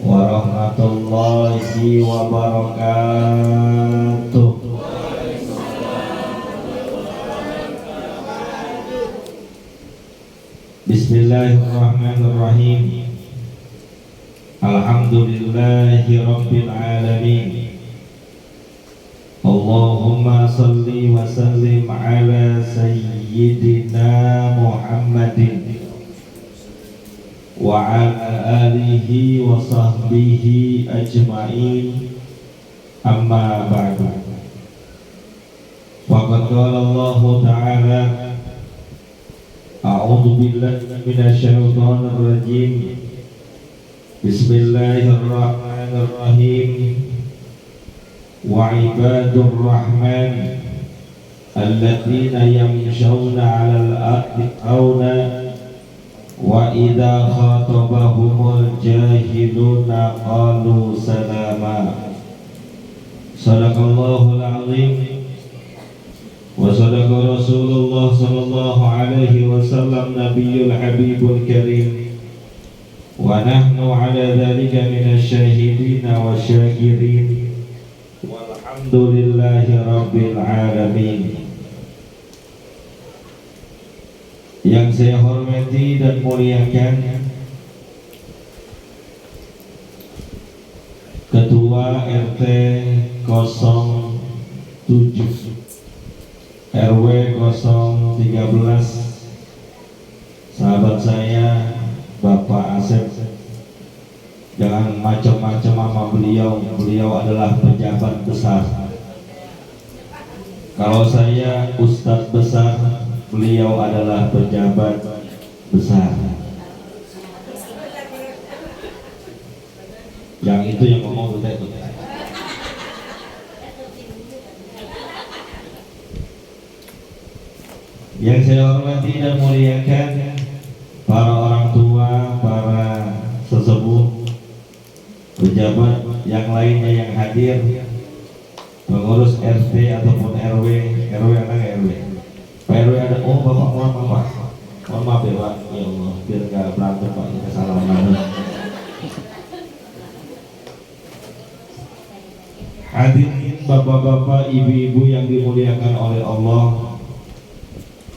warahmatullahi wabarakatuh. Bismillahirrahmanirrahim. Alhamdulillahi rabbil alamin. Allahumma salli wa sallim ala sayyidina Muhammadin wa ala alihi wa sahbihi ajma'in, amma ba'du. Faqad qala Allah ta'ala, a'udzu billahi minasy syaithanir rajim. Bismillahirrahmanirrahim. Wa ibadur rahman alladzina yamshawna 'alal ardi hauna wa idza khatabahumul jahiluna qalu salama. Shadaqallahul azim wa sadaqa Rasulullah sallallahu alaihi wasallam nabiyyul habibul karim wa nahnu ala dzalika minasy syahidin wasyakirin walhamdulillahi rabbil alamin. Yang saya hormati dan muliakan Ketua RT 07 RW 013, sahabat saya Bapak Asep. Jangan macam-macam sama beliau. Beliau adalah pejabat besar. Kalau saya Ustadz besar, beliau adalah pejabat besar. Yang itu yang ngomong udah itu. Yang saya hormati dan muliakan para orang tua, para sesepuh, pejabat yang lainnya yang hadir, pengurus RT ataupun RW ada RW. Pak RW ada, oh bapak mohon maaf ya Pak, ya Allah, biar nggak berantem Pak, ini kesalahan. Hadirin bapak-bapak, ibu-ibu yang dimuliakan oleh Allah,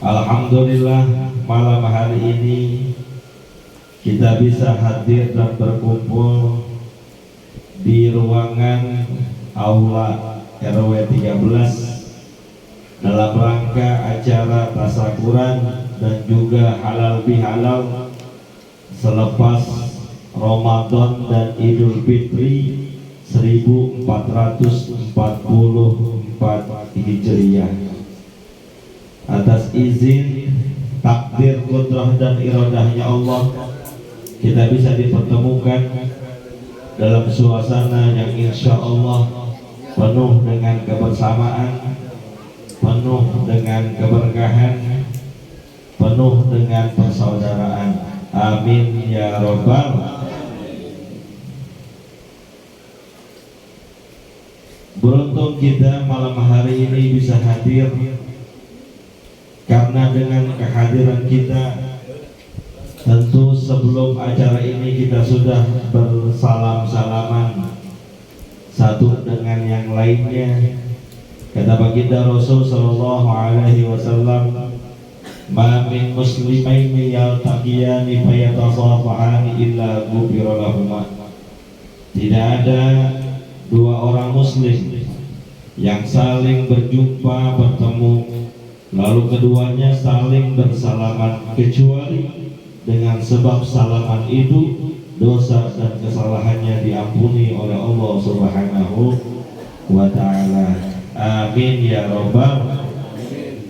alhamdulillah malam hari ini kita bisa hadir dan berkumpul di ruangan aula RW 13 dalam rangka acara tasyakuran dan juga halal bihalal selepas Ramadan dan Idul Fitri 1444 Hijriah. Atas izin, takdir, kudrah dan iradahnya Allah, kita bisa dipertemukan dalam suasana yang insya Allah penuh dengan kebersamaan, penuh dengan keberkahan, penuh dengan persaudaraan. Amin ya Rabbal alamin. Beruntung kita malam hari ini bisa hadir, karena dengan kehadiran kita tentu sebelum acara ini kita sudah bersalam-salaman satu dengan yang lainnya. Kata baginda Rasul sallallahu alaihi wasallam, "Ma min muslimaini yaltaqiyani fayatasafahani illa ghufira lahuma." Tidak ada dua orang muslim yang saling berjumpa, bertemu, lalu keduanya saling bersalaman, kecuali dengan sebab salaman itu dosa dan kesalahannya diampuni oleh Allah Subhanahu wa ta'ala. Amin ya Rabbal alamin.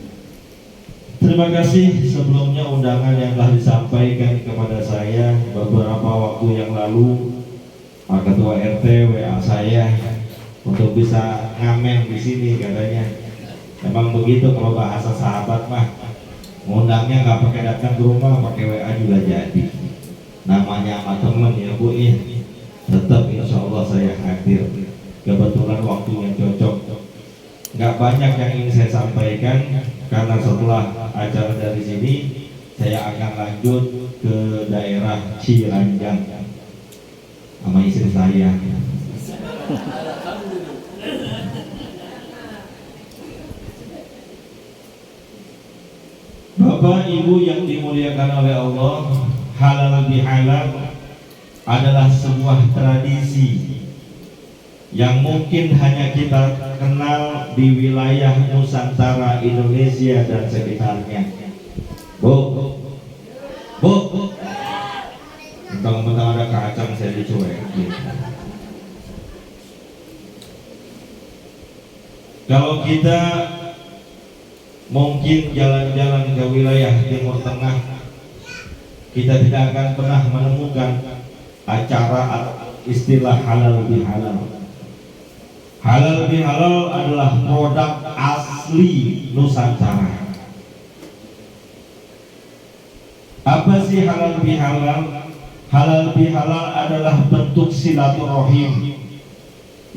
Terima kasih sebelumnya undangan yang telah disampaikan kepada saya beberapa waktu yang lalu. Pak Ketua RT WA saya untuk bisa ngamen di sini katanya. Emang begitu kalau bahasa sahabat mah, ngundangnya nggak pakai datang ke rumah, pakai WA juga jadi. Namanya sama temen ya Bu, tetap insya Allah saya hadir. Kebetulan waktunya cocok. Nggak banyak yang ingin saya sampaikan, karena setelah acara dari sini saya akan lanjut ke daerah Ciranjang sama istri saya. Bapak Ibu yang dimuliakan oleh Allah, halal bihalal adalah sebuah tradisi yang mungkin hanya kita kenal di wilayah Nusantara, Indonesia dan sekitarnya. Bu, mentang-mentang ada kacang saya dicuekin. Kalau kita mungkin jalan-jalan ke wilayah Timur Tengah, kita tidak akan pernah menemukan acara atau istilah halal bihalal. Halal bihalal adalah produk asli Nusantara. Apa sih halal bihalal? Halal bihalal adalah bentuk silaturahim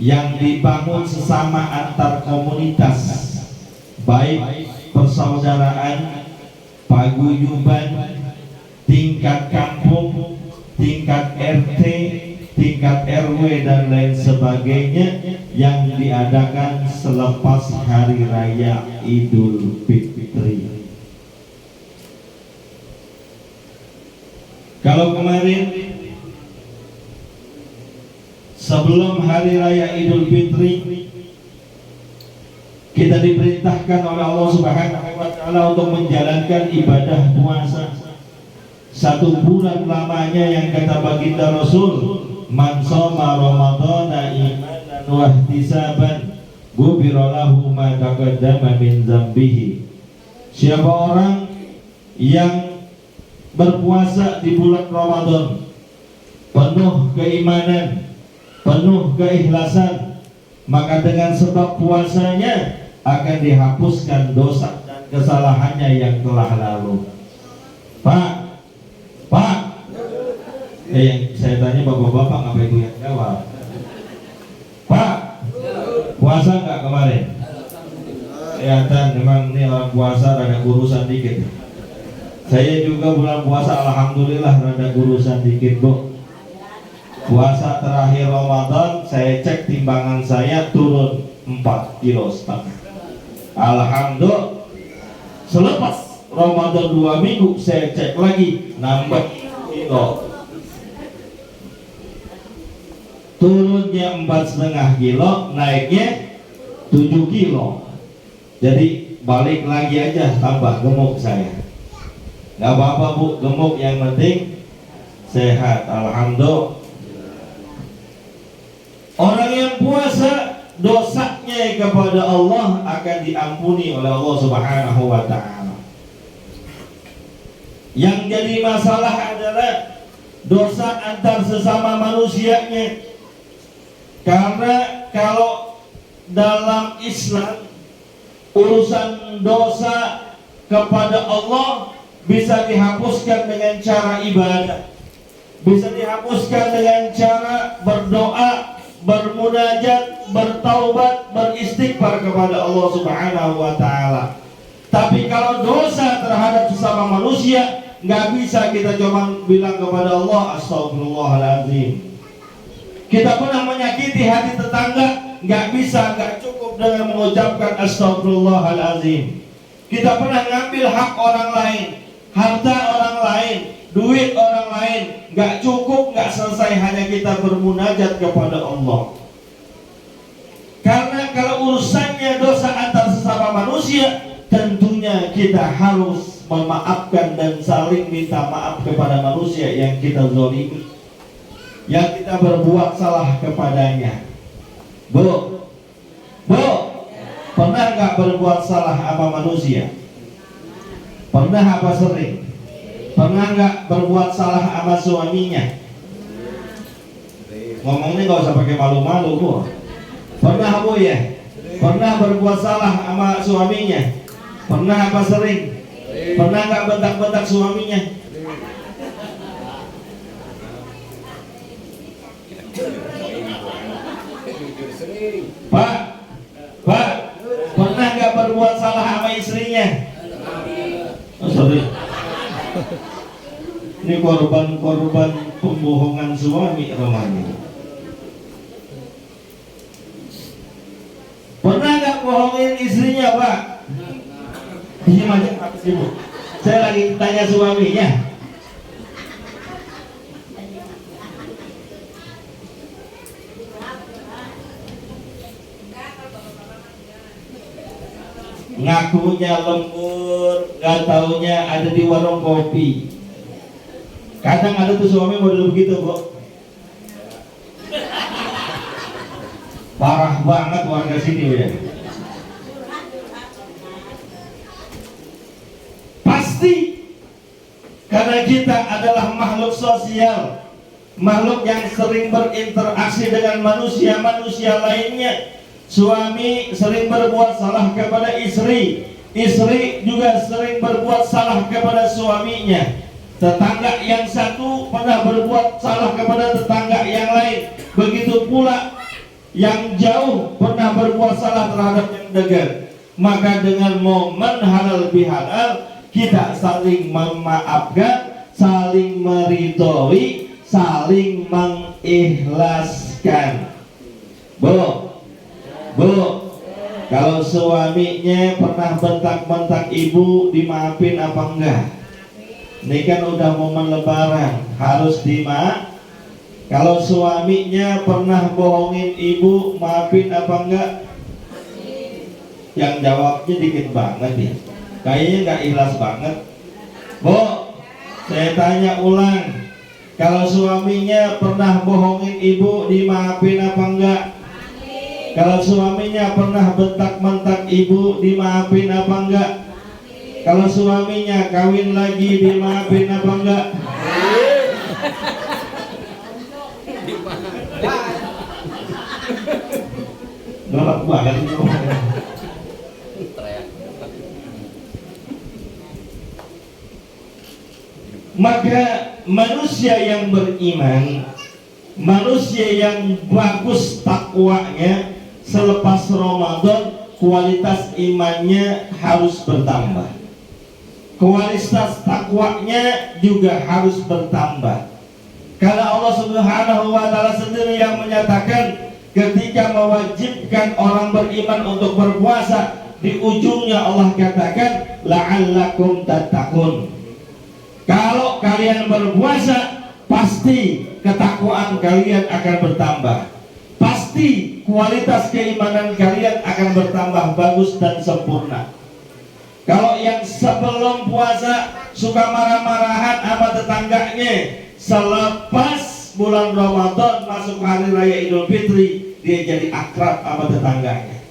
yang dibangun sesama antar komunitas, baik persaudaraan, paguyuban, tingkat kampung, tingkat RT, tingkat RW dan lain sebagainya yang diadakan selepas hari raya Idul Fitri. Kalau kemarin sebelum hari raya Idul Fitri kita diperintahkan oleh Allah Subhanahu wa taala untuk menjalankan ibadah puasa 1 bulan lamanya, yang kata baginda Rasul, man shoma ramadhana imanan wa ihtisaban ghufira lahu ma taqaddama min dzambihi. Siapa orang yang berpuasa di bulan Ramadan penuh keimanan, penuh keikhlasan, maka dengan sebab puasanya akan dihapuskan dosa dan kesalahannya yang telah lalu. Pak, yang saya tanya bapak-bapak, apa itu yang jawab? Pak, puasa nggak kemarin? Kelihatan memang ini orang puasa rada kurusan dikit. Saya juga bulan puasa alhamdulillah rada kurusan dikit, Bu. Puasa terakhir Ramadan saya cek timbangan saya turun 4,5 kilo. Alhamdulillah. Selepas Ramadan 2 minggu saya cek lagi nambah kilo. Turunnya 4,5 kilo, naiknya 7 kilo. Jadi balik lagi aja, tambah gemuk saya. Gak apa-apa Bu, gemuk yang penting sehat. Alhamdulillah. Orang yang puasa, dosanya kepada Allah akan diampuni oleh Allah Subhanahu wa taala. Yang jadi masalah adalah dosa antar sesama manusianya. Karena kalau dalam Islam urusan dosa kepada Allah bisa dihapuskan dengan cara ibadah, bisa dihapuskan dengan cara berdoa, bermunajat, bertaubat, beristighfar kepada Allah Subhanahu wa taala. Tapi kalau dosa terhadap sesama manusia, nggak bisa kita cuma bilang kepada Allah astagfirullahaladzim. Kita pernah menyakiti hati tetangga, nggak bisa, nggak cukup dengan mengucapkan astagfirullahaladzim. Kita pernah ngambil hak orang lain, harta orang lain, duit orang lain, nggak cukup, nggak selesai hanya kita bermunajat kepada Allah. Karena kalau urusannya dosa antar sesama manusia, tentunya kita harus memaafkan dan saling minta maaf kepada manusia yang kita zalimi, yang kita berbuat salah kepadanya. Bu, pernah nggak berbuat salah sama manusia? Pernah apa sering? Pernah nggak berbuat salah sama suaminya? Ngomongnya nggak usah pakai malu-malu, Bu. Pernah Bu ya? Pernah berbuat salah sama suaminya? Pernah apa sering? Pernah nggak bentak-bentak suaminya? Pak, pernah nggak berbuat salah sama istrinya? Oh, sorry. Ini korban pembohongan suami namanya. suaminya Pak. Iya macam apa sih Bu? Saya lagi tanya suaminya. Ngakunya lembur, nggak taunya ada di warung kopi. Kadang ada tuh suami model begitu kok. Parah banget warga sini ya. Pasti karena kita adalah makhluk sosial, makhluk yang sering berinteraksi dengan manusia-manusia lainnya. Suami sering berbuat salah kepada istri, istri juga sering berbuat salah kepada suaminya. Tetangga yang satu pernah berbuat salah kepada tetangga yang lain. Begitu pula yang jauh pernah berbuat salah terhadap yang dekat. Maka dengan momen halal bihalal, kita saling memaafkan, saling meridhoi, saling mengikhlaskan. Bu, kalau suaminya pernah bentak-bentak ibu, dimaafin apa enggak? Ini kan udah momen lebaran, harus dimaaf. Kalau suaminya pernah bohongin ibu, maafin apa enggak? Yang jawabnya dikit banget ya. Kayaknya enggak ikhlas banget. Bu, saya tanya ulang. Kalau suaminya pernah bohongin ibu, dimaafin apa enggak? Kalau suaminya pernah bentak-bentak ibu, dimaafin apa enggak? Kalau suaminya kawin lagi, dimaafin apa enggak? Galak banget. Maka manusia yang beriman, manusia yang bagus takwanya, selepas Ramadan kualitas imannya harus bertambah, kualitas takwanya juga harus bertambah. Karena Allah Subhanahu wa Ta'ala sendiri yang menyatakan ketika mewajibkan orang beriman untuk berpuasa, di ujungnya Allah katakan la'allakum tattaqun. Kalau kalian berpuasa, pasti ketakwaan kalian akan bertambah, pasti kualitas keimanan kalian akan bertambah bagus dan sempurna. Kalau yang sebelum puasa suka marah-marahan sama tetangganya, selepas bulan Ramadan masuk hari raya Idul Fitri, dia jadi akrab sama tetangganya.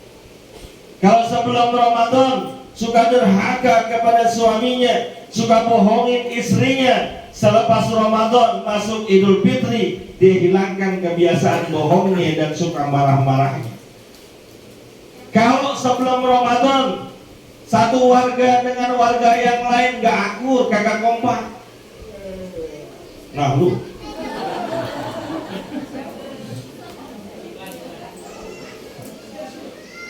Kalau sebelum Ramadan suka durhaka kepada suaminya, suka bohongin istrinya, selepas Ramadan masuk Idul Fitri, dia hilangkan kebiasaan bohongnya dan suka marah-marahnya. Kalau sebelum Ramadan satu warga dengan warga yang lain gak akur, kagak kompak, nah lu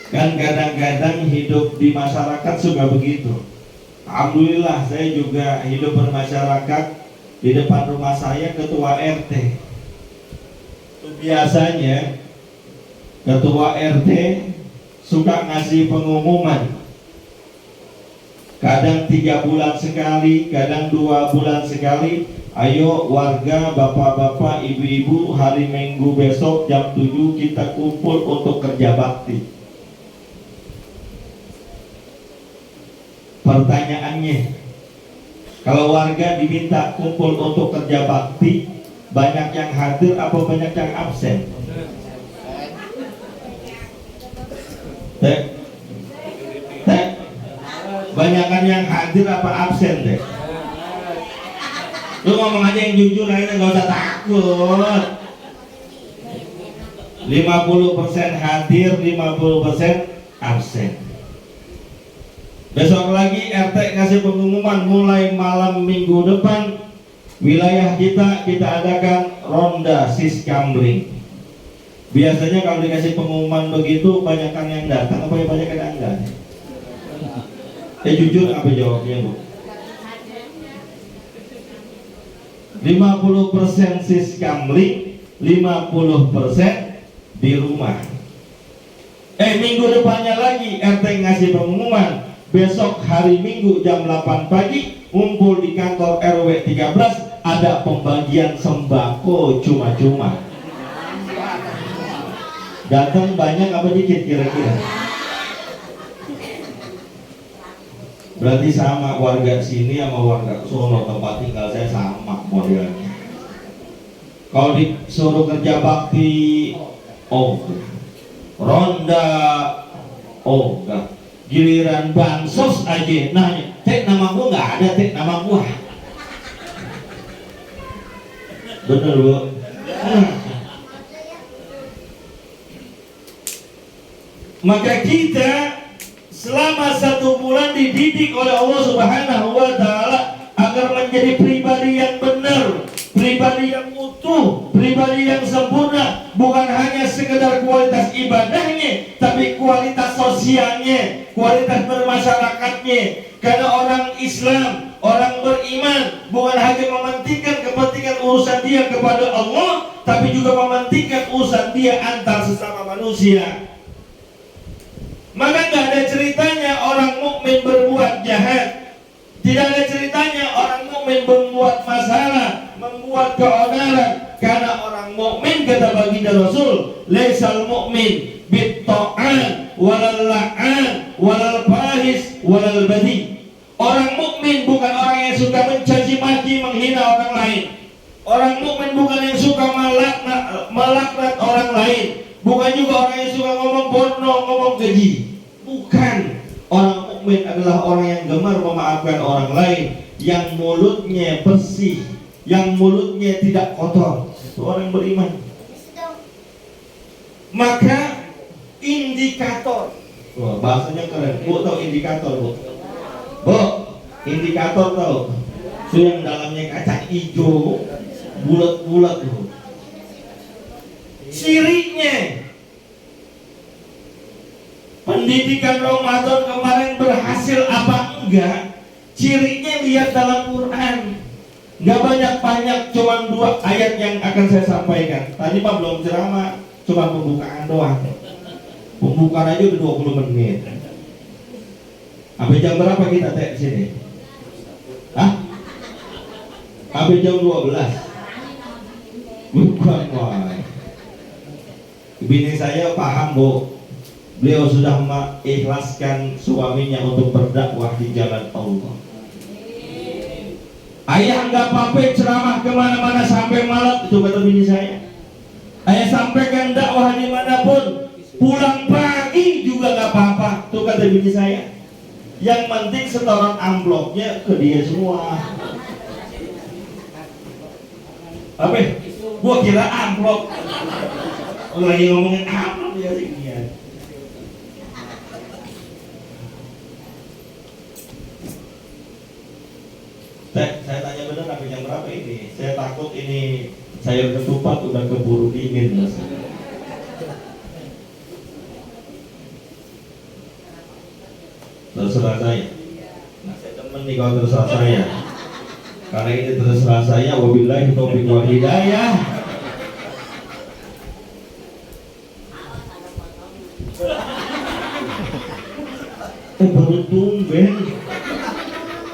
kan kadang-kadang hidup di masyarakat suka begitu. Alhamdulillah saya juga hidup bermasyarakat. Di depan rumah saya ketua RT. Biasanya ketua RT suka ngasih pengumuman. Kadang 3 bulan sekali, kadang 2 bulan sekali. Ayo warga, bapak-bapak, ibu-ibu, hari Minggu besok jam 7 kita kumpul untuk kerja bakti. Pertanyaannya, kalau warga diminta kumpul untuk kerja bakti, banyak yang hadir apa banyak yang absen? Banyakan yang hadir apa absen deh? Lu ngomong aja yang jujur aja, nggak usah takut. 50% hadir, 50% absen. Besok lagi RT kasih pengumuman, mulai malam minggu depan wilayah kita adakan ronda siskamling. Biasanya kalau dikasih pengumuman begitu, banyakan yang datang apa yang banyakan yang enggak? Jujur apa jawabnya Bu? 50% siskamling, 50% di rumah. Minggu depannya lagi RT ngasih pengumuman, besok hari Minggu jam 8 pagi ngumpul di kantor RW 13, ada pembagian sembako cuma-cuma. Datang banyak apa dikit kira-kira? Berarti sama, warga sini sama warga sono tempat tinggal saya sama modelnya. Kalau disuruh kerja bakti, oh ronda, oh enggak. Giliran bansos aja nanya, Tek nama gua nggak ada, Tek nama gua. Bener Bu. Maka kita selama 1 bulan dididik oleh Allah Subhanahu wa Ta'ala agar menjadi pribadi yang benar, pribadi yang utuh, pribadi yang sempurna, bukan hanya sekedar kualitas ibadahnya, tapi kualitas sosialnya, kualitas bermasyarakatnya. Karena orang Islam, orang beriman, bukan hanya mementingkan kepentingan urusan dia kepada Allah, tapi juga mementingkan urusan dia antar sesama manusia. Maka nggak ada ceritanya orang mukmin berbuat jahat, tidak ada ceritanya orang mukmin membuat masalah, membuat keonaran. Karena orang mukmin, kata baginda Rasul, laisal mukmin bitta'an walal la'an walal fahis walal badi. Orang mukmin bukan orang yang suka mencaci maki, menghina orang lain. Orang mukmin bukan yang suka melaknat orang lain, bukan juga orang yang suka ngomong porno, ngomong keji. Bukan. Orang mukmin adalah orang yang gemar memaafkan orang lain, yang mulutnya bersih, yang mulutnya tidak kotor. Itu orang beriman. Maka indikator, wah, bahasanya keren. Bu tahu indikator Bu? Bu, indikator tahu? Itu yang dalamnya kaca hijau, bulat-bulat Bu. Cirinya, pendidikan Ramadan kemarin berhasil apa enggak? Cirinya lihat dalam Quran. Enggak banyak-banyak, cuma 2 ayat yang akan saya sampaikan. Tadi Pak belum ceramah, cuma pembukaan doang. Pembukaan aja udah 20 menit. Sampai jam berapa kita di sini? Hah? Sampai jam 12. Bukan, wah. Bini saya paham Bu. Beliau sudah mengikhlaskan suaminya untuk berdakwah di jalan Allah. Ayah nggak apa-apa ceramah kemana-mana sampai malam, itu kata bini saya. Ayah sampaikan dakwah dimanapun, pulang pagi juga nggak apa-apa, itu kata bini saya. Yang penting setoran amplopnya ke dia semua. Apa? Gua kira amplop. Lagi ngomongin amplop ya sih. Saya tanya benar sampai jam berapa ini? Saya takut ini sayur ketupat udah keburu dingin. Terserah saya. Nah, saya temen nih kalau terserah saya. Karena ini terserah saya, wabillahi taufiq wal hidayah. Baru tumben.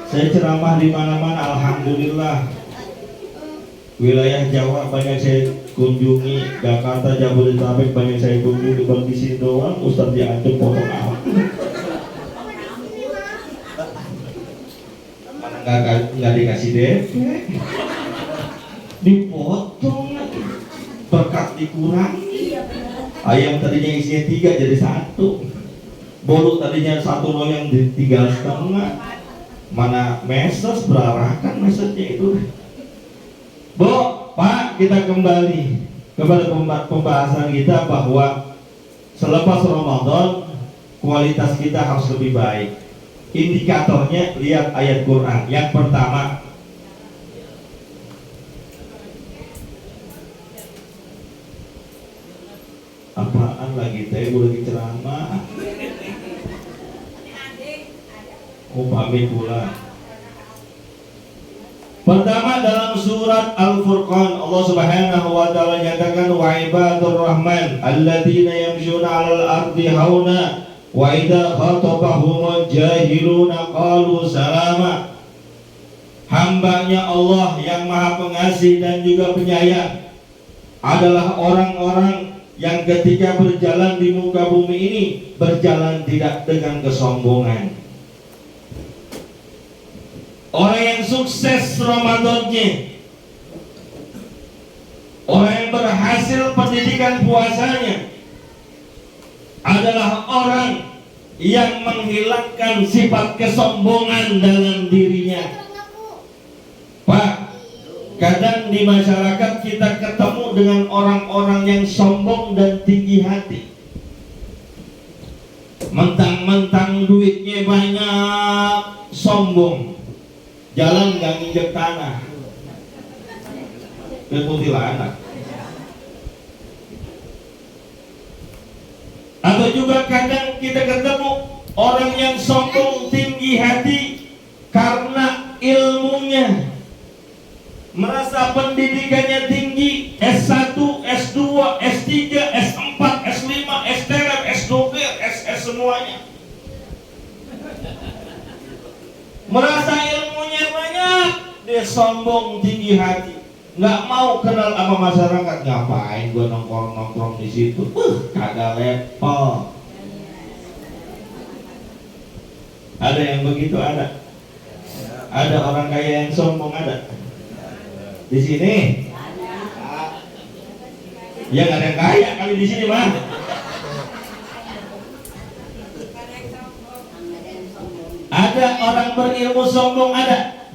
Saya ceramah di mana-mana, alhamdulillah. Wilayah Jawa banyak saya kunjungi, Jakarta, Jabodetabek banyak saya kunjungi. Baru di sini doang, Ustadz diancam potong awak. Mana nggak dikasih DP, dipotong, berkat dikurangi. Ayam tadinya isinya 3 jadi 1. Bolu tadinya 1 loyang di 3,5. Mana meses berarakan mesesnya itu. Bu, Pak, kita kembali kepada pembahasan kita bahwa selepas Ramadan kualitas kita harus lebih baik. Indikatornya lihat ayat Quran. Yang pertama, apaan lagi teh? Gue lagi ceramah. Oh, pamit pula. Pertama dalam surat Al-Furqan Allah Subhanahu wa taala nyatakan wa ibadur rahman alladzina yamshuna 'alal ardi hauna wa idza khatabahumul jahiluna qalu salama. Hambanya Allah yang Maha Pengasih dan juga Penyayang adalah orang-orang yang ketika berjalan di muka bumi ini berjalan tidak dengan kesombongan. Orang yang sukses Ramadannya, orang yang berhasil pendidikan puasanya adalah orang yang menghilangkan sifat kesombongan dalam dirinya. Pak, kadang di masyarakat kita ketemu dengan orang-orang yang sombong dan tinggi hati. Mentang-mentang duitnya banyak, sombong. Jalan gak nginjek tanah, kuntilanak. Atau juga kadang kita ketemu orang yang sombong tinggi hati karena ilmunya, merasa pendidikannya tinggi, S1, S2, S3, S4, S5, S3, S2, SS semuanya. Merasa ilmunya banyak, dia sombong tinggi hati, nggak mau kenal sama masyarakat. Ngapain gua nongkrong di situ? Kagak level. Ada yang begitu, ada. Ada orang kaya yang sombong, ada. Di sini. Ya nggak ada yang kaya kali di sini mah. Ada orang berilmu sombong, ada.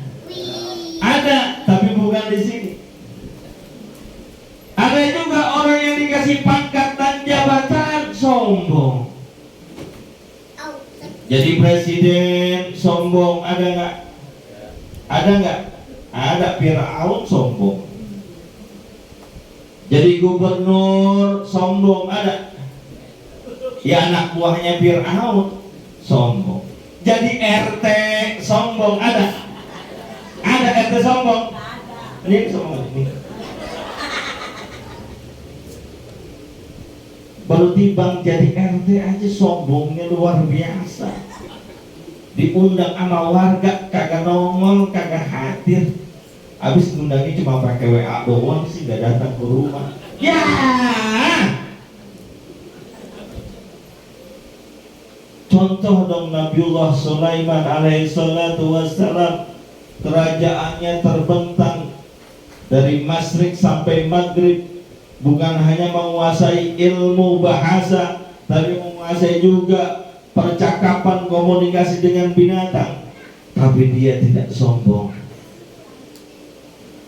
Ada, tapi bukan di sini. Ada juga orang yang dikasih pangkat dan jabatan sombong. Jadi presiden sombong, ada nggak? Ada nggak? Ada. Firaun sombong. Jadi gubernur sombong, ada. Ya anak buahnya Firaun sombong. Jadi RT sombong, ada. Ada RT sombong. Ini sombong ini. Baru timbang jadi RT aja sombongnya luar biasa. Diundang sama warga kagak nongol, kagak hadir. Habis ngundangnya cuma pakai WA doang sih, gak datang ke rumah. Ya. Contoh dong Nabiullah Sulaiman alaihissalatu wassalam, kerajaannya terbentang dari masyrik sampai maghrib, bukan hanya menguasai ilmu bahasa, tapi menguasai juga percakapan, komunikasi dengan binatang. Tapi dia tidak sombong.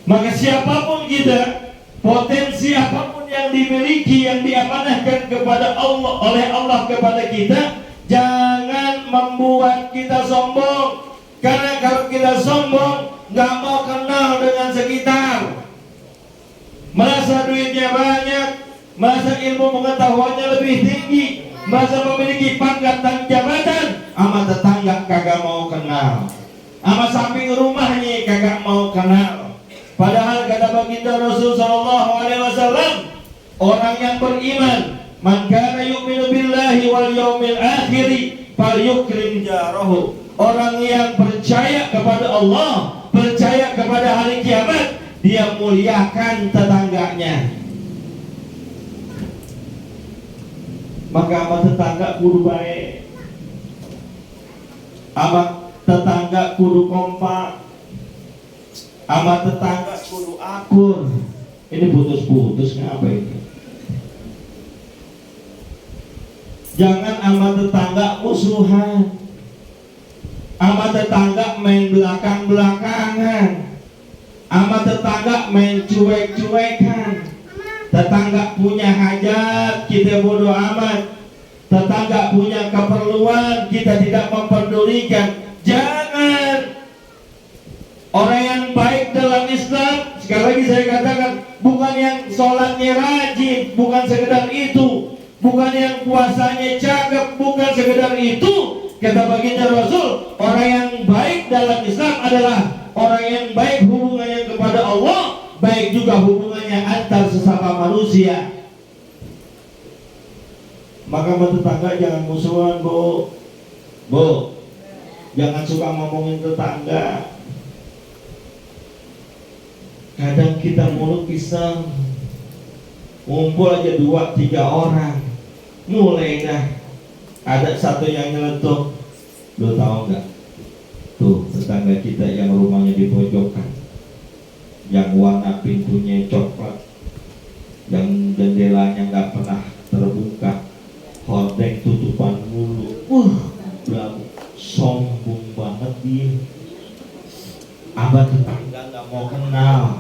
Maka siapapun kita, potensi apapun yang dimiliki, yang diamanahkan kepada Allah, oleh Allah kepada kita, jangan membuat kita sombong. Karena kalau kita sombong, nggak mau kenal dengan sekitar, merasa duitnya banyak, merasa ilmu pengetahuannya lebih tinggi, merasa memiliki pangkat dan jabatan, sama tetangga kagak mau kenal, sama samping rumahnya kagak mau kenal. Padahal kata baginda Rasul sallallahu alaihi wasallam, orang yang beriman, man kana yu'minu billahi wal yaumil akhir falyukrim jarahu. Orang yang percaya kepada Allah, percaya kepada hari kiamat, dia muliakan tetangganya. Maka sama tetangga kudu baik, sama tetangga kudu kompak, sama tetangga kudu akur. Ini putus-putus ngapa ini? Jangan sama tetangga musuhan, sama tetangga main belakang-belakangan, sama tetangga main cuek-cuekan. Tetangga punya hajat, kita bodoh amat. Tetangga punya keperluan, kita tidak memperdulikan. Jangan. Orang yang baik dalam Islam, sekali lagi saya katakan, bukan yang sholatnya rajin, bukan sekedar itu, bukan yang puasanya cakep, bukan sekedar itu. Kata baginda Rasul, orang yang baik dalam Islam adalah orang yang baik hubungannya kepada Allah, baik juga hubungannya antar sesama manusia. Maka tetangga jangan musuhan, Bu. Bu, jangan suka ngomongin tetangga. Kadang kita mulut pisang, ngumpul aja 2-3 orang, mulai dah ada satu yang nyeletuk. Lo tahu nggak? Tuh tetangga kita yang rumahnya di pojokan, yang warna pintunya coklat, yang jendelanya nggak pernah terbuka, hordeng tutupan mulu. Sombong banget dia. Abah tetangga nggak mau kenal.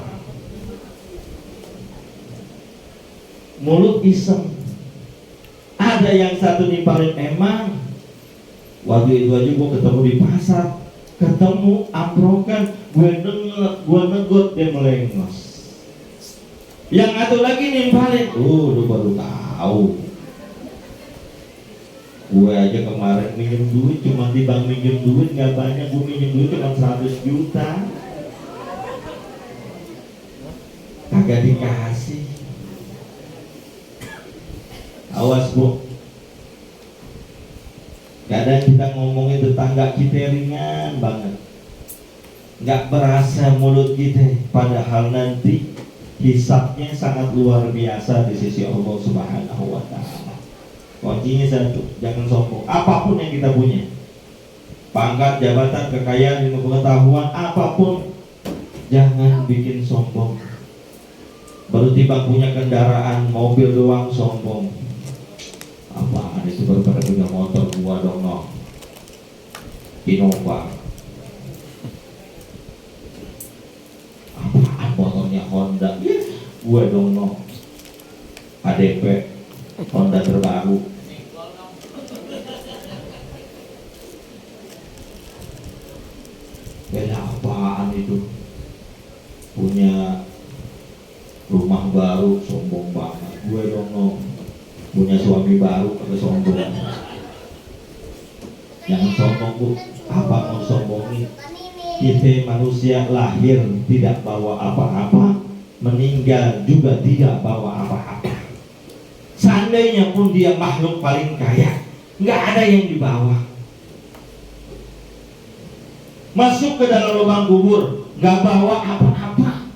Mulut iseng. Ada yang satu nimpalin emang. Waktu itu aja gue ketemu di pasar, ketemu amprokan, gue negot dia melengos. Yang satu lagi nimpalin, lu baru tahu. Gue aja kemarin minjem duit, cuma di bank minjem duit nggak banyak, gue minjem duit cuma 100 juta, kagak dikasih. Awas Bu, kadang kita ngomongin tetangga kita ringan banget, nggak berasa mulut kita, padahal nanti hisabnya sangat luar biasa di sisi Allah Subhanahu wa Ta'ala. Kuncinya satu, jangan sombong. Apapun yang kita punya, pangkat, jabatan, kekayaan, ilmu pengetahuan, apapun, jangan bikin sombong. Baru tiba punya kendaraan, mobil doang sombong. Apaan itu baru pada punya motor, gua dong no, Innova. Apaan motornya Honda, gua dong no, ADP, Honda terbaru. Beda apaan itu? Punya rumah baru sombong banget. Gue dong no, punya suami baru kagak sombong. Jangan sombong Bu. Apa mau sombongin? Kita manusia lahir tidak bawa apa-apa, meninggal juga tidak bawa apa-apa. Seandainya pun dia makhluk paling kaya, nggak ada yang dibawa. Masuk ke dalam lubang kubur, nggak bawa apa-apa.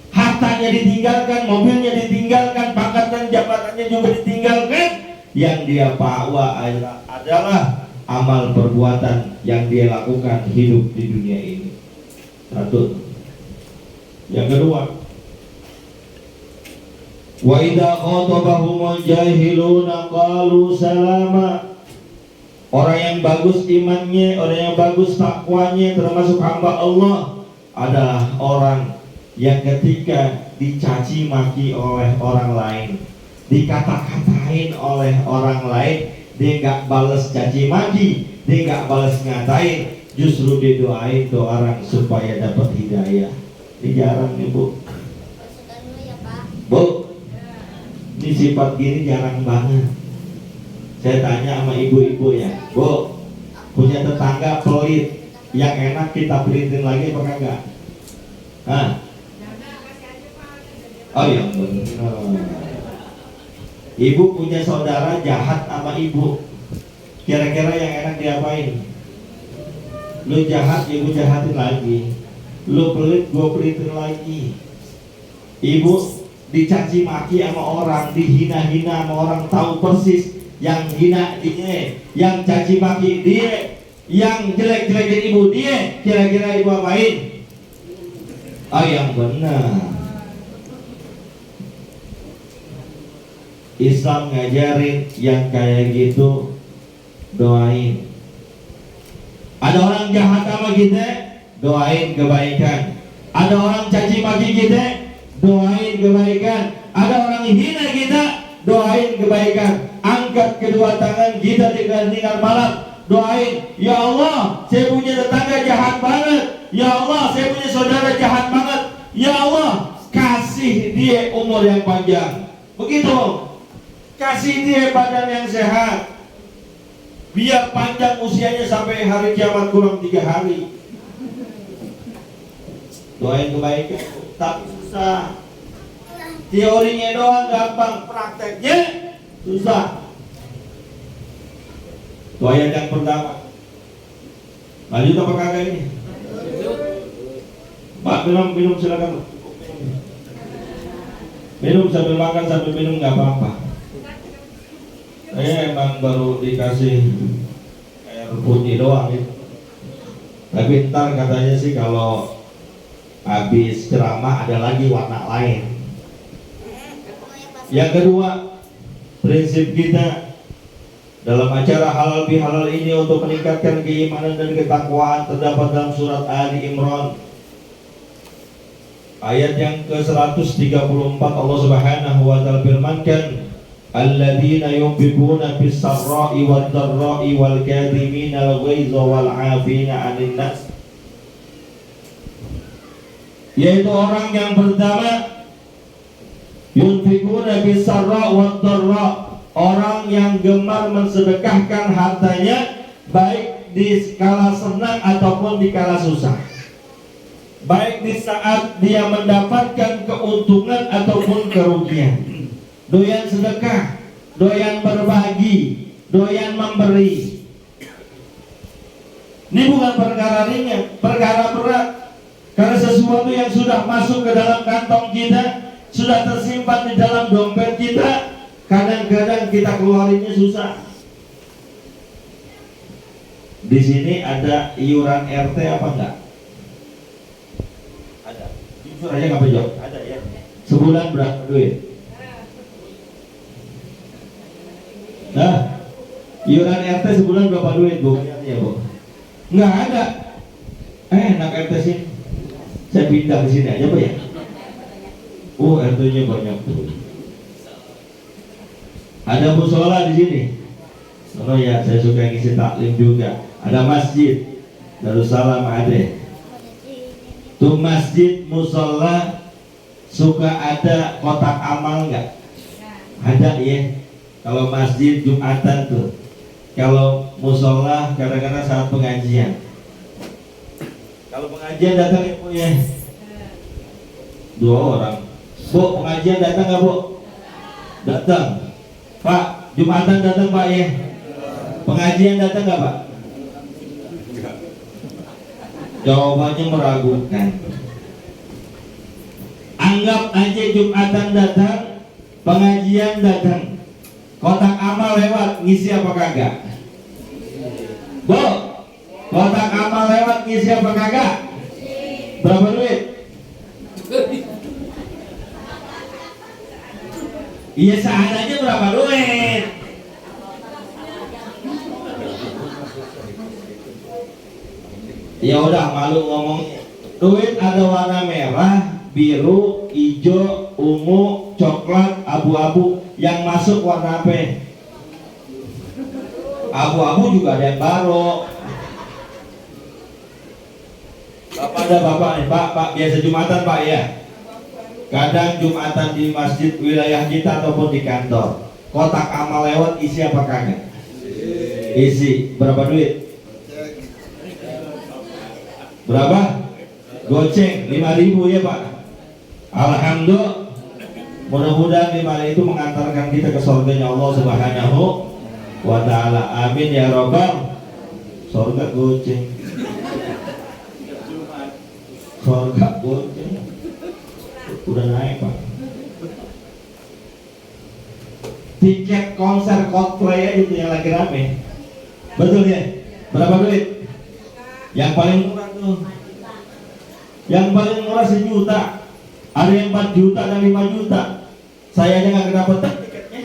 Hartanya ditinggalkan, mobilnya ditinggalkan, pangkat dan jabatannya juga ditinggalkan. Yang dia bawa adalah amal perbuatan yang dia lakukan hidup di dunia ini. Satu. Yang kedua, wa idza khatabahumul jahiluna qalu salama. Orang yang bagus imannya, orang yang bagus takwanya, termasuk hamba Allah, adalah orang yang ketika dicaci maki oleh orang lain, dikata-katain oleh orang lain, dia nggak balas caci maki, dia nggak balas ngatain, justru dia doain tuh orang supaya dapat hidayah. Ini jarang nih Bu. Bu, ini sifat gini jarang banget. Saya tanya sama ibu-ibu ya, Bu, punya tetangga pelit, yang enak kita pelitin lagi apa enggak? Hah? Oh yang benar. Ibu punya saudara jahat sama ibu, kira-kira yang enak diapain? Lu jahat, ibu jahatin lagi. Lu pelit, gua pelitin lagi. Ibu dicaci maki sama orang, dihina-hina sama orang, tahu persis yang hina dia, yang caci maki dia, yang jelek-jelekin ibu dia, kira-kira ibu apain? Oh yang benar. Islam ngajarin yang kayak gitu doain. Ada orang jahat sama kita, doain kebaikan. Ada orang caci maki kita, doain kebaikan. Ada orang hina kita, doain kebaikan. Angkat kedua tangan kita di keheningan malam, doain, ya Allah, saya punya tetangga jahat banget. Ya Allah, saya punya saudara jahat banget. Ya Allah, kasih dia umur yang panjang. Begitu, kasih dia badan yang sehat, biar panjang usianya sampai hari kiamat kurang 3 hari. doain kebaikan, tapi susah. Teorinya doang gampang, prakteknya susah. Itu ayat yang pertama. Lanjut apa kagak ini? Pak, minum silakan. Minum sambil makan sambil minum nggak apa-apa. Saya emang baru dikasih air putih doang ya. Tapi ntar katanya sih kalau habis ceramah ada lagi warna lain. Yang kedua, prinsip kita dalam acara halal bihalal ini untuk meningkatkan keimanan dan ketakwaan terdapat dalam surat Ali Imran ayat yang ke-134. Allah Subhanahu wa taala firmankan, alladzina yunfiquna fis sarra'i wad dharra'i wal kadhimina al-ghaidha wal 'afina 'anil nas, yaitu orang yang pertama yunfiquna fis sarra'i wad dharra', orang yang gemar mensedekahkan hartanya baik di kala senang ataupun di kala susah, baik di saat dia mendapatkan keuntungan ataupun kerugian. Doyan sedekah, doyan berbagi, doyan memberi. Ini bukan perkara ringan, perkara berat. Karena sesuatu yang sudah masuk ke dalam kantong kita, sudah tersimpan di dalam dompet kita, kadang-kadang kita keluarinnya susah. Di sini ada iuran RT apa enggak? Ada. Jujur aja nggak jawab. Ada ya. Sebulan berapa duit? Nah, iuran RT sebulan berapa duit bu? Ya bu? Nggak ada. Enak RT sini. Saya pindah ke sini aja bu ya. RT-nya banyak tuh. Ada musola di sini. Oh ya, saya suka ngisi taklim juga. Ada masjid Darussalam ada. Tuh masjid musola suka ada kotak amal nggak? Ada ya. Kalau masjid Jumatan tuh. Kalau musola kadang-kadang saat pengajian. Kalau pengajian datang ibu ya. 2 orang. Bu, pengajian datang nggak bu? Datang. Pak, Jumatan datang Pak ya? Pengajian datang nggak Pak? Jawabannya meragukan. Anggap aja Jumatan datang, pengajian datang, kotak amal lewat, ngisi apa kagak? Bu, kotak amal lewat, ngisi apa kagak? Berapa duit? Iya seadanya berapa duit? Ya udah malu ngomong. Duit ada warna merah, biru, hijau, ungu, coklat, abu-abu. Yang masuk warna apa? Abu-abu juga ada yang baru. Bapak ada bapak nih, Pak biasa Jumatan Pak ya. Kadang Jumatan di masjid wilayah kita ataupun di kantor. Kotak amal lewat isi apa kagak? Isi. Berapa duit? Berapa? Goceng 5.000 ya Pak. Alhamdulillah. Mudah-mudahan 5.000 itu mengantarkan kita ke surganya Allah Subhanahu wa ta'ala. Amin ya rabbal. Surga goceng. Surga goceng. Udah naik Pak. Tiket konser Coldplay itu yang lagi rame. Betul ya? Berapa duit? Yang paling murah tuh. Yang paling murah 1 juta. Ada yang 4 juta dan 5 juta. Saya aja nggak kedapetan tiketnya.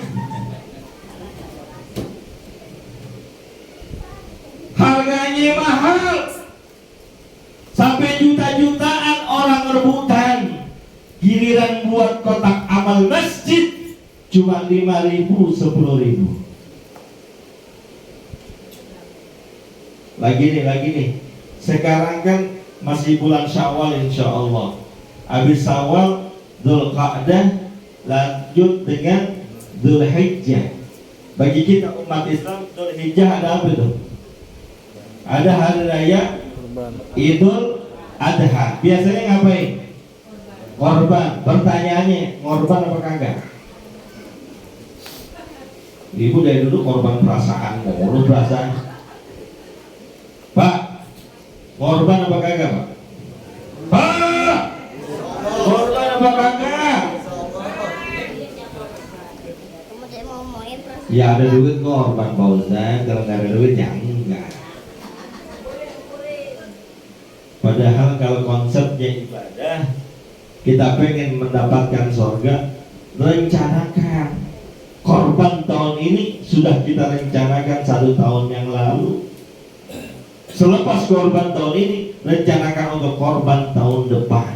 Harganya mahal. Sampai juta-jutaan orang rebutan. Giliran buat kotak amal masjid cuma 5.000, 10.000. Lagi nih. Sekarang kan masih bulan Syawal insya Allah. Habis Syawal, Dzulqa'dah, lanjut dengan Dzulhijjah. Bagi kita umat Islam, Dzulhijjah ada apa itu? Ada hari raya Idul Adha. Biasanya ngapain? Korban. Pertanyaannya, korban apa kagak? Ibu dari dulu korban perasaan, mulu perasaan. Pak, korban apa kagak, Pak? Pak, korban apa kagak? Ya ada duit korban, Pak Ustaz. Kalau nggak ada duit ya enggak. Padahal kalau konsepnya ibadah, kita pengen mendapatkan surga, rencanakan. Korban tahun ini sudah kita rencanakan 1 tahun yang lalu. Selepas korban tahun ini, rencanakan untuk korban tahun depan.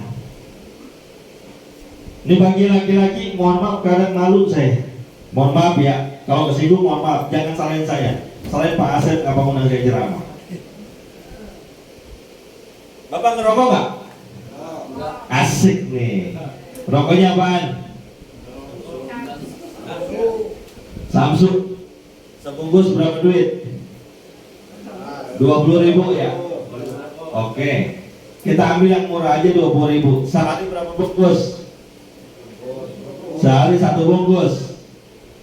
Ini bagi laki-laki, mohon maaf kadang malu saya. Mohon maaf ya, kalau kesinggung mohon maaf, jangan salahin saya. Salahin Pak Asep apa undang saya ceramah. Bapak ngerokok nggak? Asik nih. Rokoknya apaan? Samsung. Sebungkus berapa duit? 20.000 ya? Oke. Kita ambil yang murah aja 20.000. Sehari berapa bungkus? Sehari 1 bungkus.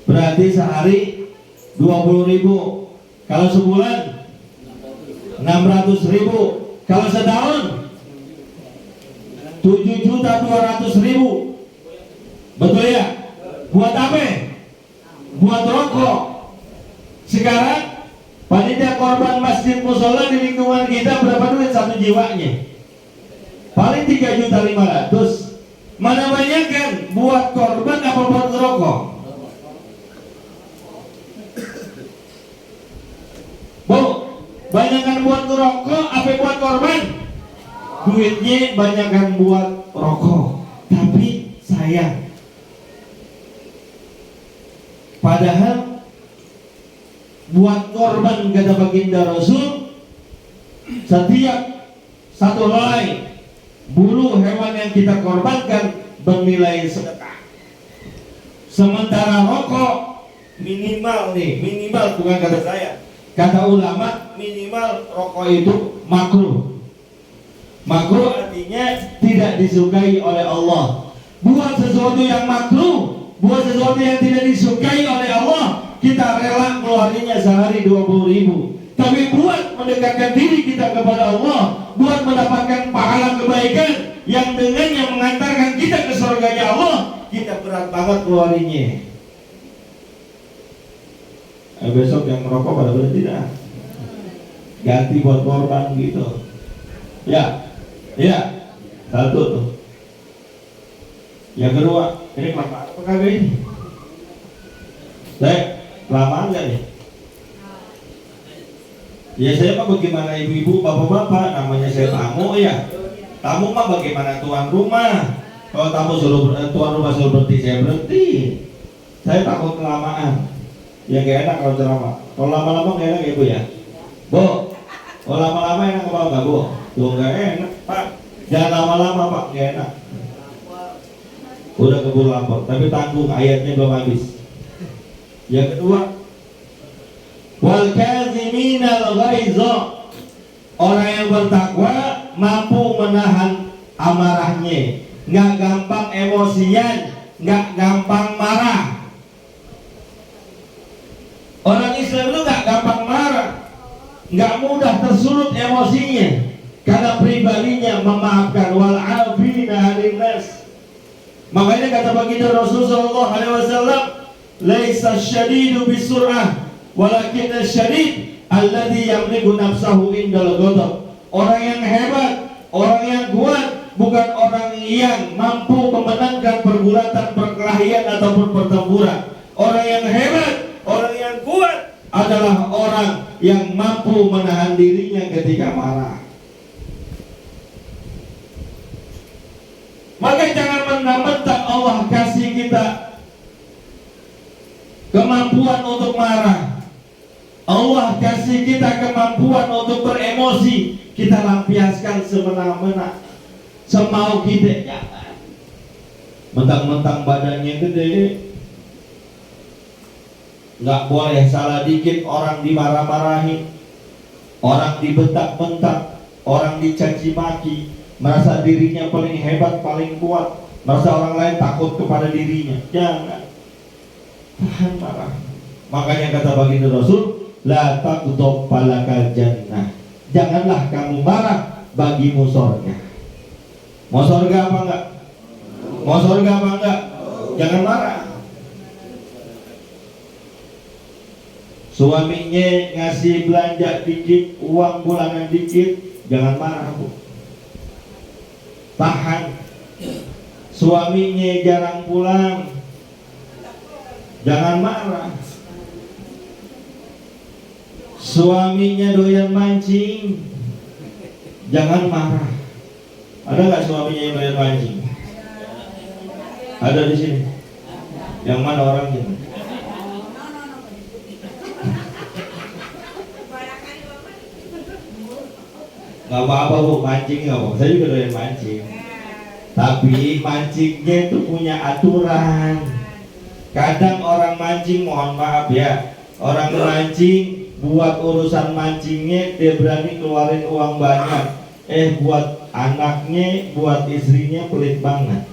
Berarti sehari 20.000. Kalau sebulan 600.000. Kalau setahun 7.200.000. Betul ya? Buat apa? Buat rokok. Sekarang panitia korban masjid musola di lingkungan kita berapa duit satu jiwanya? Paling 3.500.000. Mana banyak kan buat korban apa buat rokok? Bu, banyakkan buat rokok apa buat korban? Duitnya banyakkan buat rokok. Tapi sayang, padahal buat korban kata baginda Rasul, setiap satu helai bulu hewan yang kita korbankan bernilai sedekah. Sementara rokok minimal bukan kata saya, kata ulama minimal rokok itu makruh. Makruh artinya tidak disukai oleh Allah. Buat sesuatu yang makruh, buat sesuatu yang tidak disukai oleh Allah, kita rela keluarinya sehari 20.000. Tapi buat mendekatkan diri kita kepada Allah, buat mendapatkan pahala kebaikan yang dengannya mengantarkan kita ke surganya Allah, kita berat banget keluarinya. Besok yang merokok pada berhenti dah. Ganti buat korban gitu. Ya, satu tuh. Yang kedua, ini kelamaan apa kagak ini? Saya kelamaan gak nih? Ya saya mah bagaimana ibu-ibu, bapak-bapak, namanya saya tamu ya. Tamu mah bagaimana tuan rumah. Kalau tamu tuan rumah suruh berhenti, saya berhenti. Saya takut kelamaan. Ya gak enak kalau ceramah. Kalau lama-lama gak enak ya Bu ya. Bu, kalau lama-lama enak apa enggak Bu? Tuh gak enak Pak. Jangan lama-lama Pak, gak enak. Udah keburu lapor, tapi tanggung ayatnya belum habis. Yang kedua, wal kaziminal ghaiza, orang yang bertakwa mampu menahan amarahnya, nggak gampang emosian, nggak gampang marah. Orang Islam itu nggak gampang marah, nggak mudah tersulut emosinya, karena pribadinya memaafkan. Wal afina 'anil nas. Makanya kata baginda Rasulullah sallallahu alaihi wasallam, laisa syadidu bisur'ah walakin syadid alladhi yamliku nafsahu indal ghadab. Orang yang hebat, orang yang kuat bukan orang yang mampu memenangkan pergulatan, perkelahian ataupun pertempuran. Orang yang hebat, orang yang kuat adalah orang yang mampu menahan dirinya ketika marah. Maka jangan mentang-mentang Allah kasih kita kemampuan untuk marah, Allah kasih kita kemampuan untuk beremosi, kita lampiaskan semena-mena, semau kita. Jangan mentang-mentang badannya gede, nggak boleh salah dikit orang dimarah-marahi, orang dibentak-bentak, orang dicaci maki, merasa dirinya paling hebat, paling kuat, merasa orang lain takut kepada dirinya. Jangan. Tahan marah. Makanya kata baginda Rasul, la taqdab falakal jannah. Janganlah kamu marah, bagimu surga. Mau surga apa enggak? Mau surga apa enggak? Jangan marah. Suaminya ngasih belanja dikit, uang bulanan dikit, jangan marah, Bu. Tahan. Suaminya jarang pulang, jangan marah. Suaminya doyan mancing, jangan marah. Ada nggak suaminya yang doyan mancing? Ada di sini. Yang mana orangnya? Nggak apa-apa, Bu, mancing nggak apa. Saya juga doyan mancing. Tapi mancingnya itu punya aturan. Kadang orang mancing, mohon maaf ya, orang mancing buat urusan mancingnya dia berani keluarin uang banyak. Buat anaknya, buat istrinya pelit banget.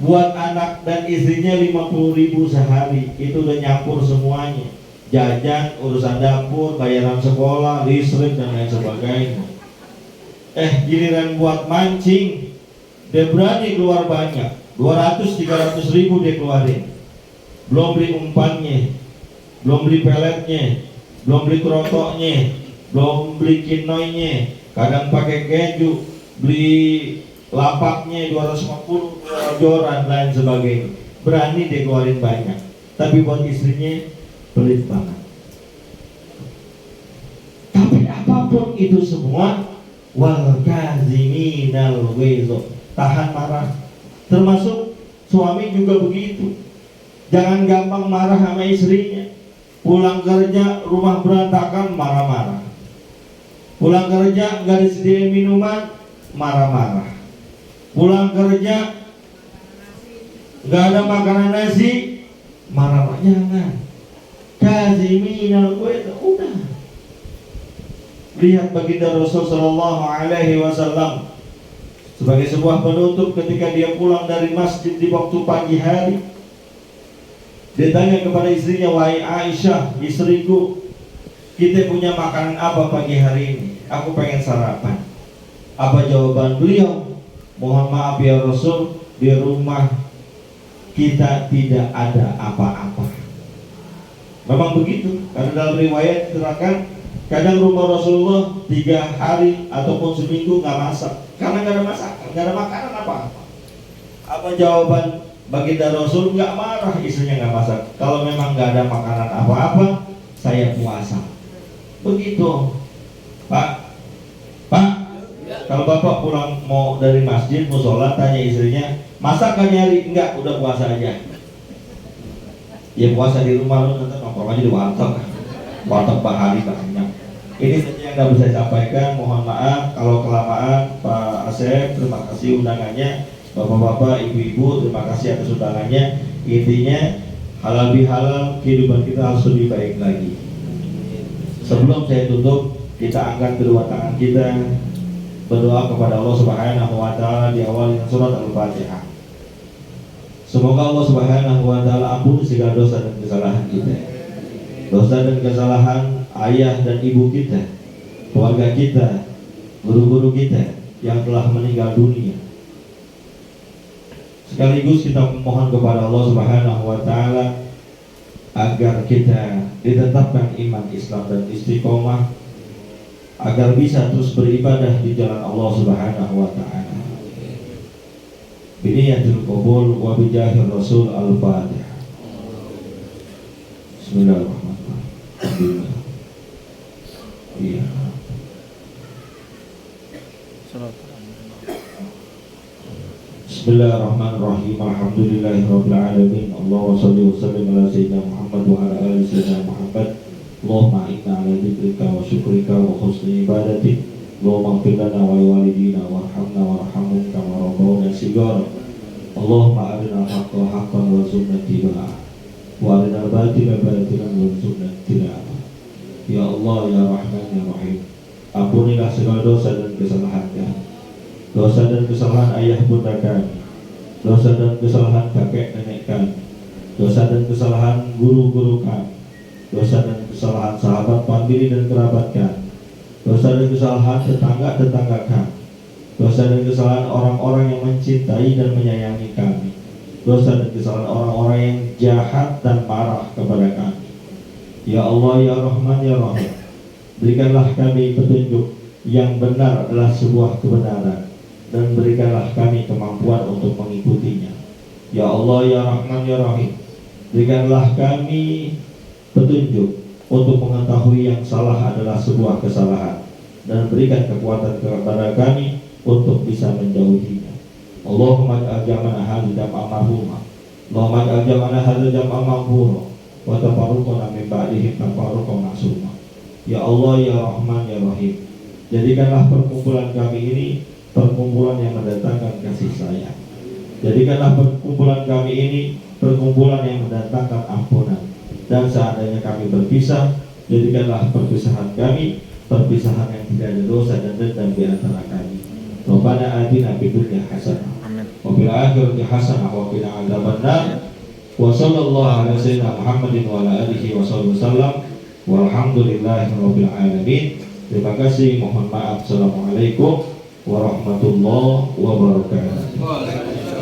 Buat anak dan istrinya 50.000 sehari, itu udah nyampur semuanya. Jajan, urusan dapur, bayaran sekolah, listrik dan lain sebagainya. Giliran buat mancing, dia berani keluar banyak, 200-300 ribu dia keluarin. Belum beli umpannya, belum beli peletnya, belum beli kerotoknya, belum beli kinoinya, kadang pakai keju, beli lapaknya 250, joran lain sebagainya. Berani dia keluarin banyak, tapi buat istrinya pelit banget. Tapi apapun itu semua, wal kaziminal ghaiz, tahan marah. Termasuk suami juga begitu. Jangan gampang marah sama istrinya. Pulang kerja rumah berantakan, marah-marah. Pulang kerja nggak disediain minuman, marah-marah. Pulang kerja nggak ada makanan nasi, marah-marah. Jangan. Kaziminal ghaiz, udah. Lihat baginda Rasul sallallahu alaihi wasallam sebagai sebuah penutup ketika dia pulang dari masjid di waktu pagi hari. Dia tanya kepada istrinya, wahai Aisyah, istriku, kita punya makanan apa pagi hari ini? Aku pengen sarapan. Apa jawaban beliau? Mohon maaf ya Rasul, di rumah kita tidak ada apa-apa. Memang begitu, karena dalam riwayat diterangkan kadang rumah Rasulullah 3 hari ataupun seminggu nggak masak, karena nggak ada masakan, nggak ada makanan apa-apa. Apa jawaban baginda Rasul? Nggak marah istrinya nggak masak. Kalau memang nggak ada makanan apa-apa, saya puasa. Begitu, Pak. Kalau bapak pulang mau dari masjid, mau sholat, tanya istrinya, masak kan nyari? Enggak, udah puasa aja. Ya puasa di rumah, lu nanti nongkrong aja di warteg bahari banyak. Ini saja yang dapat saya sampaikan. Mohon maaf kalau kelamaan. Pak Asep, terima kasih undangannya. Bapak-bapak, ibu-ibu, terima kasih atas undangannya. Intinya halal bihalal, kehidupan kita harus lebih baik lagi. Sebelum saya tutup, kita angkat kedua tangan kita, berdoa kepada Allah Subhanahu wa Ta'ala di awal dengan surat Al-Fatihah. Semoga Allah Subhanahu wa Ta'ala ampuni segala dosa dan kesalahan kita. Dosa dan kesalahan ayah dan ibu kita, keluarga kita, guru-guru kita yang telah meninggal dunia. Sekaligus kita memohon kepada Allah Subhanahu wa Ta'ala agar kita ditetapkan iman Islam dan istiqomah, agar bisa terus beribadah di jalan Allah Subhanahu wa Ta'ala. Biniyatul qabul wa bijahir Rasul Al-Fatihah. Bismillahirrahmanirrahim. Iya. Bismillahirrahmanirrahim. Alhamdulillahirabbil alamin. Allahumma shalli wa sallim ala sayyidina Muhammad wa ala ali sayyidina Muhammad. Allahumma inna ala dzikrika wa syukrika wa husni ibadatik. Allahumma ighfir lana wa liwalidina warhamna warhamhum kama rabbawna shighara. Allahumma arina al-haqqa haqqan warzuqna ittiba'ah wa arina al-batila batilan warzuqna ijtinabah. Ya Allah ya Rahman ya Rahim, ampunilah segala dosa dan kesalahan kami. dosa dan kesalahan ayah bunda kami, dosa dan kesalahan kakek nenek kami, dosa dan kesalahan guru-guru kami, dosa dan kesalahan sahabat, famili dan kerabat kami, dosa dan kesalahan tetangga-tetangga kami, dosa dan kesalahan orang-orang yang mencintai dan menyayangi kami, dosa dan kesalahan orang-orang yang jahat dan marah kepada kami. Ya Allah, ya Rahman, ya Rahim, berikanlah kami petunjuk yang benar adalah sebuah kebenaran, dan berikanlah kami kemampuan untuk mengikutinya. Ya Allah, ya Rahman, ya Rahim, berikanlah kami petunjuk untuk mengetahui yang salah adalah sebuah kesalahan, dan berikan kekuatan kepada kami untuk bisa menjauhinya. Allahumma ij'al jam'ana hadza jam'an marhuma, Allahumma ij'al jam'ana hadza jam'an maghfura, wa tafarruqana min ba'dihi tafarruqan ma'suma. Ya Allah, ya Rahman, ya Rahim, jadikanlah perkumpulan kami ini perkumpulan yang mendatangkan kasih sayang. Jadikanlah perkumpulan kami ini perkumpulan yang mendatangkan ampunan. Dan seandainya kami berpisah, jadikanlah perpisahan kami perpisahan yang tidak ada dosa dan dendam di antara kami. Rabbana atina fid dunya hasanah wa fil akhirati hasanah wa qina adzabannar. Wa sallallahu ala sayyidina Muhammadin wa ala alihi wa sallam. Walhamdulillahirabbil alamin. Terima kasih, mohon maaf. Assalamualaikum warahmatullahi wabarakatuh.